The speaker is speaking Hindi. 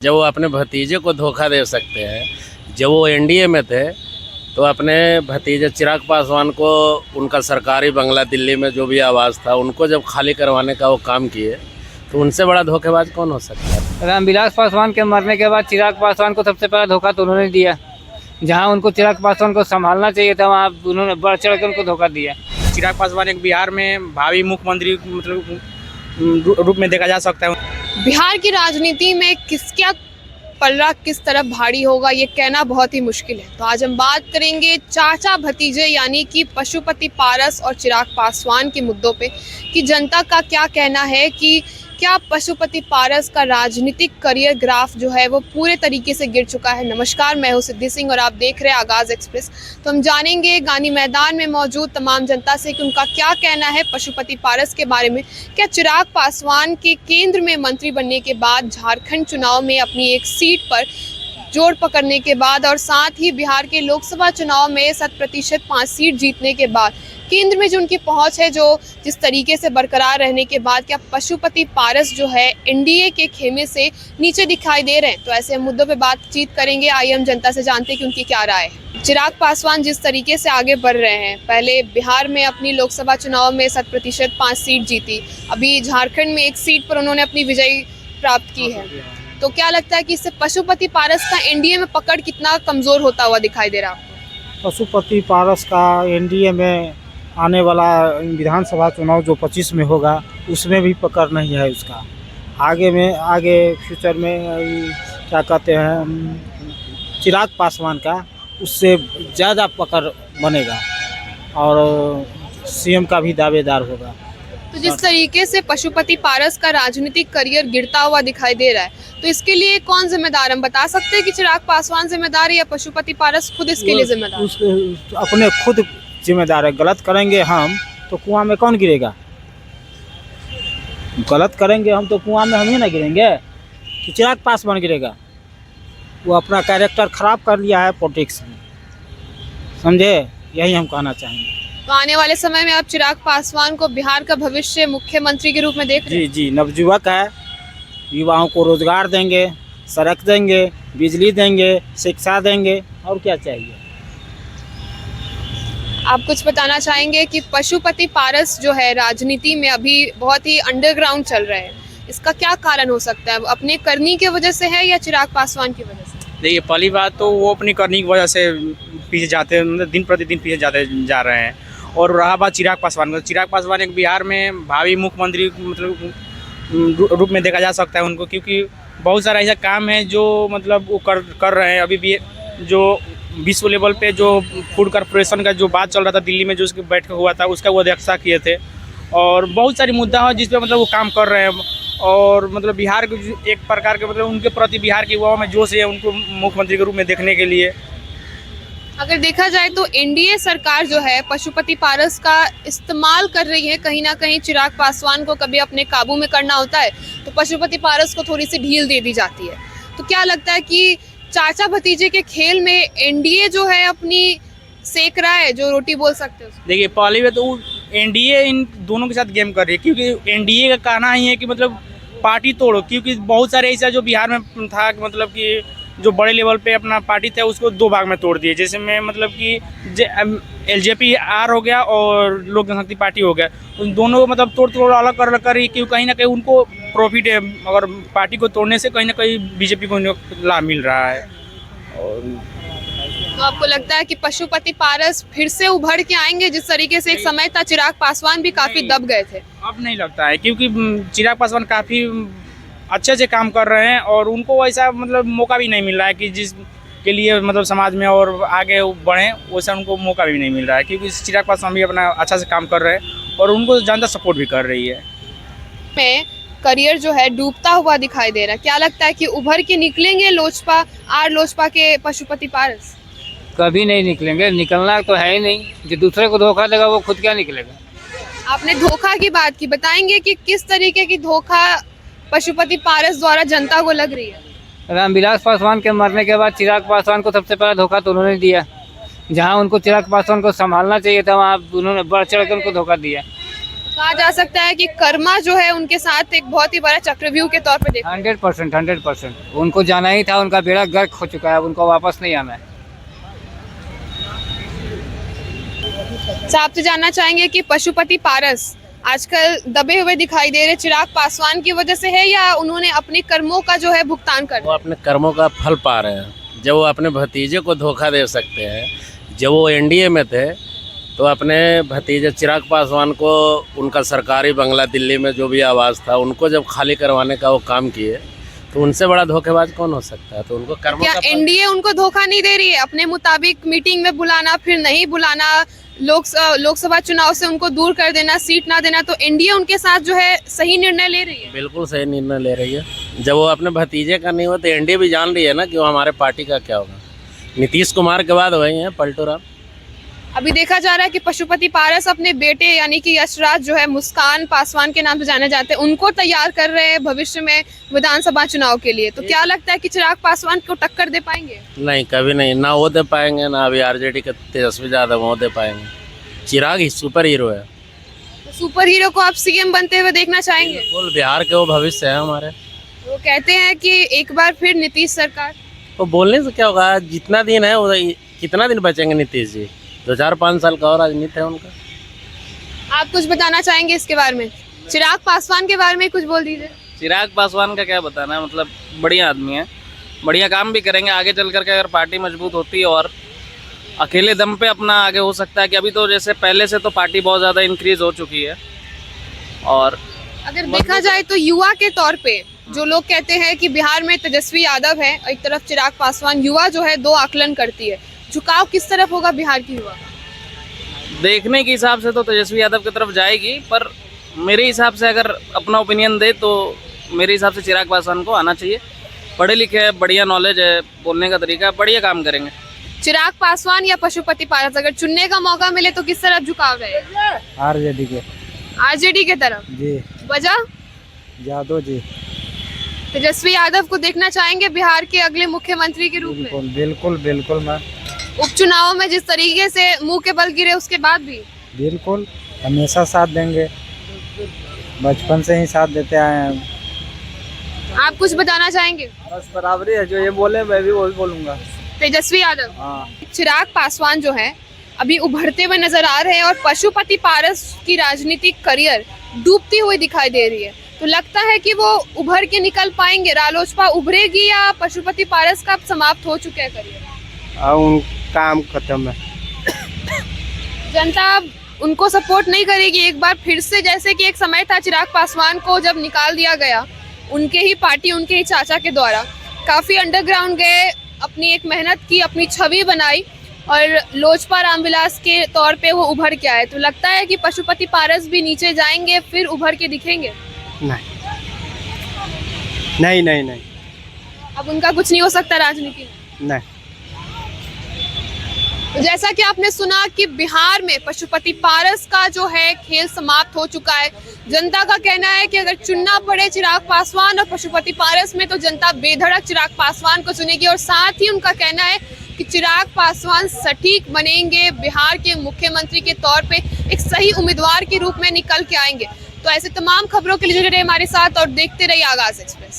जब वो अपने भतीजे को धोखा दे सकते हैं, जब वो एनडीए में थे तो अपने भतीजे चिराग पासवान को उनका सरकारी बंगला दिल्ली में जो भी आवास था उनको जब खाली करवाने का वो काम किए, तो उनसे बड़ा धोखेबाज कौन हो सकता है। रामविलास पासवान के मरने के बाद चिराग पासवान को सबसे पहला धोखा तो उन्होंने दिया। जहां उनको चिराग पासवान को संभालना चाहिए था वहां उन्होंने बढ़ चढ़ के उनको धोखा दिया। चिराग पासवान एक बिहार में भावी मुख्यमंत्री मतलब रूप में देखा जा सकता है। बिहार की राजनीति में किसका पलड़ा किस तरफ भारी होगा ये कहना बहुत ही मुश्किल है। तो आज हम बात करेंगे चाचा भतीजे यानी कि पशुपति पारस और चिराग पासवान के मुद्दों पे कि जनता का क्या कहना है कि क्या पशुपति पारस का राजनीतिक करियर ग्राफ जो है वो पूरे तरीके से गिर चुका है। नमस्कार, मैं हूं सिद्धि सिंह और आप देख रहे हैं आगाज एक्सप्रेस। तो हम जानेंगे गांधी मैदान में मौजूद तमाम जनता से कि उनका क्या कहना है पशुपति पारस के बारे में। क्या चिराग पासवान के केंद्र में मंत्री बनने के बाद झारखंड चुनाव में अपनी एक सीट पर जोर पकड़ने के बाद और साथ ही बिहार के लोकसभा चुनाव में 100% 5 सीट जीतने के बाद केंद्र में जो उनकी पहुंच है जो जिस तरीके से बरकरार रहने के बाद क्या पशुपति पारस जो है एनडीए के खेमे से नीचे दिखाई दे रहे हैं। तो ऐसे मुद्दों पे बातचीत करेंगे। आइए हम जनता से जानते हैं कि उनकी क्या राय है। चिराग पासवान जिस तरीके से आगे बढ़ रहे हैं, पहले बिहार में अपनी लोकसभा चुनाव में 100% 5 सीट जीती, अभी झारखंड में एक सीट पर उन्होंने अपनी विजयी प्राप्त की है। तो क्या लगता है कि इससे पशुपति पारस का एनडीए में पकड़ कितना कमजोर होता हुआ दिखाई दे रहा है? पशुपति पारस का एनडीए में आने वाला विधानसभा चुनाव जो 25 में होगा उसमें भी पकड़ नहीं है उसका। आगे फ्यूचर में क्या कहते हैं चिराग पासवान का उससे ज़्यादा पकड़ बनेगा और सीएम का भी दावेदार होगा। तो जिस तरीके से पशुपति पारस का राजनीतिक करियर गिरता हुआ दिखाई दे रहा है, तो इसके लिए कौन जिम्मेदार, हम बता सकते हैं कि चिराग पासवान जिम्मेदार है या पशुपति पारस खुद इसके लिए जिम्मेदार? अपने खुद जिम्मेदार है। गलत करेंगे हम तो कुआं में कौन गिरेगा? गलत करेंगे हम तो कुआं में हम ही ना गिरेंगे कि चिराग पासवान गिरेगा। वो अपना कैरेक्टर खराब कर लिया है पॉलिटिक्स में, समझे? यही हम कहना चाहेंगे। तो आने वाले समय में आप चिराग पासवान को बिहार का भविष्य मुख्यमंत्री के रूप में देख रहे हैं? जी, नवयुवक है, युवाओं को रोजगार देंगे, सड़क देंगे, बिजली देंगे, शिक्षा देंगे, और क्या चाहिए। आप कुछ बताना चाहेंगे कि पशुपति पारस जो है राजनीति में अभी बहुत ही अंडरग्राउंड चल रहे हैं, इसका क्या कारण हो सकता है? अपने करनी की वजह से है या चिराग पासवान की वजह से? देखिए, पहली बात तो वो अपनी करनी की वजह से पीछे जाते हैं, मतलब दिन प्रतिदिन पीछे जा रहे हैं। और रहा बात चिराग पासवान का, चिराग पासवान एक बिहार में भावी मुख्यमंत्री मतलब रूप में देखा जा सकता है उनको, क्योंकि बहुत सारा ऐसा काम है जो मतलब वो कर रहे हैं। अभी भी जो विश्व लेवल पे जो फूड कॉर्पोरेशन का जो बात चल रहा था दिल्ली में, जो उसकी बैठक हुआ था, उसका वो अध्यक्षता किए थे। और बहुत सारी मुद्दा है जिस पे मतलब वो काम कर रहे हैं। और मतलब बिहार के एक प्रकार के मतलब उनके प्रति बिहार के युवाओं में जोश है उनको मुख्यमंत्री के रूप में देखने के लिए। अगर देखा जाए तो एनडीए सरकार जो है पशुपति पारस का इस्तेमाल कर रही है। कहीं ना कहीं चिराग पासवान को कभी अपने काबू में करना होता है तो पशुपति पारस को थोड़ी सी ढील दे दी जाती है। तो क्या लगता है कि चाचा भतीजे के खेल में एनडीए जो है अपनी सेक रहा है, जो रोटी बोल सकते हो? देखिए, पहली बात तो एनडीए इन दोनों के साथ गेम कर रही है, क्योंकि एनडीए का कहना ही है कि मतलब पार्टी तोड़ो। क्योंकि बहुत सारे ऐसा जो बिहार में था कि मतलब कि जो बड़े लेवल पे अपना पार्टी था उसको 2 भाग में तोड़ दिए। जैसे में मतलब कि एलजेपी आर हो गया और लोक जनशक्ति पार्टी हो गया, उन दोनों को मतलब तोड़ अलग कर रही, क्योंकि कहीं ना कहीं उनको प्रॉफिट है। अगर पार्टी को तोड़ने से कहीं ना कहीं बीजेपी को लाभ मिल रहा है। और तो आपको लगता है कि पशुपति पारस फिर से उभर के आएंगे जिस तरीके से एक समय था चिराग पासवान भी काफी दब गए थे? अब नहीं लगता है, क्योंकि चिराग पासवान काफ़ी अच्छे से काम कर रहे हैं और उनको वैसा मतलब मौका भी नहीं मिल रहा है कि जिस के लिए मतलब समाज में और आगे बढ़ें, वैसा उनको मौका भी नहीं मिल रहा है। क्योंकि चिराग पासवान भी अपना अच्छा से काम कर रहे हैं और उनको जनता सपोर्ट भी कर रही है। में करियर जो है डूबता हुआ दिखाई दे रहा है, क्या लगता है कि उभर के निकलेंगे लोजपा के पशुपति पारस? कभी नहीं निकलेंगे, निकलना तो है ही नहीं। जो दूसरे को धोखा देगा वो खुद क्या निकलेगा। आपने धोखा की बात की, बताएंगे कि किस तरीके की धोखा पशुपति पारस द्वारा जनता को लग रही है? रामविलास पासवान के मरने के बाद चिराग पासवान को सबसे पहला धोखा तो उन्होंने दिया। जहां उनको चिराग पासवान को संभालना चाहिए था वहां उन्होंने बढ़ चढ़ के उनको धोखा दिया। कहा जा सकता है कि कर्मा जो है उनके साथ एक बहुत ही बड़ा चक्रव्यूह के तौर पे देखा। 100%। उनको जाना ही था, उनका बेड़ा गर्क हो चुका है, अब उनको वापस नहीं आना है। आपसे जानना चाहेंगे कि पशुपति पारस आजकल दबे हुए दिखाई दे रहे चिराग पासवान की वजह से है या उन्होंने अपने कर्मों का जो है भुगतान कर वो अपने कर्मों का फल पा रहे हैं। जब वो अपने भतीजे को धोखा दे सकते हैं, जब वो एनडीए में थे तो अपने भतीजे चिराग पासवान को उनका सरकारी बंगला दिल्ली में जो भी आवास था उनको जब खाली करवाने का वो काम किए, तो उनसे बड़ा धोखेबाज कौन हो सकता है। तो उनको कर्मों क्या का फल एनडीए उनको धोखा नहीं दे रही है? अपने मुताबिक मीटिंग में बुलाना, फिर नहीं बुलाना, लोकसभा चुनाव से उनको दूर कर देना, सीट ना देना, तो एनडीए उनके साथ जो है सही निर्णय ले रही है। बिल्कुल सही निर्णय ले रही है। जब वो अपने भतीजे का नहीं हुआ तो एनडीए भी जान रही है ना कि वो हमारे पार्टी का क्या होगा। नीतीश कुमार के बाद वही हैं पलटू राम। अभी देखा जा रहा है कि पशुपति पारस अपने बेटे यानी कि यशराज जो है मुस्कान पासवान के नाम से जाने जाते हैं, उनको तैयार कर रहे हैं भविष्य में विधानसभा चुनाव के लिए। तो क्या लगता है कि चिराग पासवान को टक्कर दे पाएंगे? नहीं, कभी नहीं। ना वो दे पाएंगे, ना अभी आरजेडी के तेजस्वी यादव वो दे पाएंगे। चिराग ही सुपर हीरो है। तो सुपर हीरो को आप सीएम बनते हुए देखना चाहेंगे? बिल्कुल, बिहार के वो भविष्य है हमारे। वो कहते हैं कि एक बार फिर नीतीश सरकार। तो बोलने से क्या होगा, जितना दिन है वो कितना दिन बचेंगे नीतीश जी, 2-4-5 साल का और राजनीति है उनका। आप कुछ बताना चाहेंगे इसके बारे में? चिराग पासवान के बारे में कुछ बोल दीजिए। चिराग पासवान का क्या बताना है, मतलब बढ़िया आदमी है, बढ़िया काम भी करेंगे आगे चल करके। अगर पार्टी मजबूत होती है और अकेले दम पे अपना आगे हो सकता है कि अभी तो जैसे पहले से तो पार्टी बहुत ज़्यादा इंक्रीज हो चुकी है। और अगर देखा जाए तो युवा के तौर पे जो लोग कहते हैं कि बिहार में तेजस्वी यादव है, एक तरफ चिराग पासवान, युवा जो है दो आकलन करती है, झुकाव किस तरफ होगा बिहार की युवा? देखने के हिसाब से तो तेजस्वी यादव की तरफ जाएगी, पर मेरे हिसाब से अगर अपना ओपिनियन दे तो मेरे हिसाब से चिराग पासवान को आना चाहिए। पढ़े लिखे है, बढ़िया नॉलेज है, बोलने का तरीका है, बढ़िया काम करेंगे। चिराग पासवान या पशुपति पारस, अगर चुनने का मौका मिले तो किस तरफ झुकाव रहेगा? आरजेडी के आरजेडी के तरफ। जी। वजह? यादव जी। तेजस्वी यादव को देखना चाहेंगे बिहार के अगले मुख्यमंत्री के रूप में? बिल्कुल मैं उपचुनाव में जिस तरीके से मुंह के बल गिरे उसके बाद भी बिल्कुल हमेशा साथ देंगे, बचपन से ही साथ देते आए हैं। आप कुछ बताना चाहेंगे? बस बराबरी है, जो ये बोले मैं भी वही बोलूँगा। तेजस्वी यादव। हाँ। चिराग पासवान जो है अभी उभरते हुए नजर आ रहे हैं और पशुपति पारस की राजनीतिक करियर डूबती हुई दिखाई दे रही है। तो लगता है कि वो उभर के निकल पाएंगे, रालोसपा उभरेगी या पशुपति पारस का समाप्त हो चुका है करियर? उन काम खत्म है। जनता अब उनको सपोर्ट नहीं करेगी एक बार फिर से, जैसे कि एक समय था चिराग पासवान को जब निकाल दिया गया उनके ही पार्टी, उनके ही चाचा के द्वारा, काफी अंडरग्राउंड गए, अपनी एक मेहनत की, अपनी छवि बनाई और लोजपा रामविलास के तौर पे वो उभर के आए। तो लगता है कि पशुपति पारस भी नीचे जाएंगे फिर उभर के दिखेंगे? नहीं। अब उनका कुछ नहीं हो सकता राजनीति में? नहीं। तो जैसा कि आपने सुना कि बिहार में पशुपति पारस का जो है खेल समाप्त हो चुका है। जनता का कहना है कि अगर चुनना पड़े चिराग पासवान और पशुपति पारस में तो जनता बेधड़क चिराग पासवान को चुनेगी और साथ ही उनका कहना है कि चिराग पासवान सटीक बनेंगे, बिहार के मुख्यमंत्री के तौर पे एक सही उम्मीदवार के रूप में निकल के आएंगे। तो ऐसे तमाम खबरों के लिए जुड़े रहे हमारे साथ और देखते रहिए आगाज एक्सप्रेस।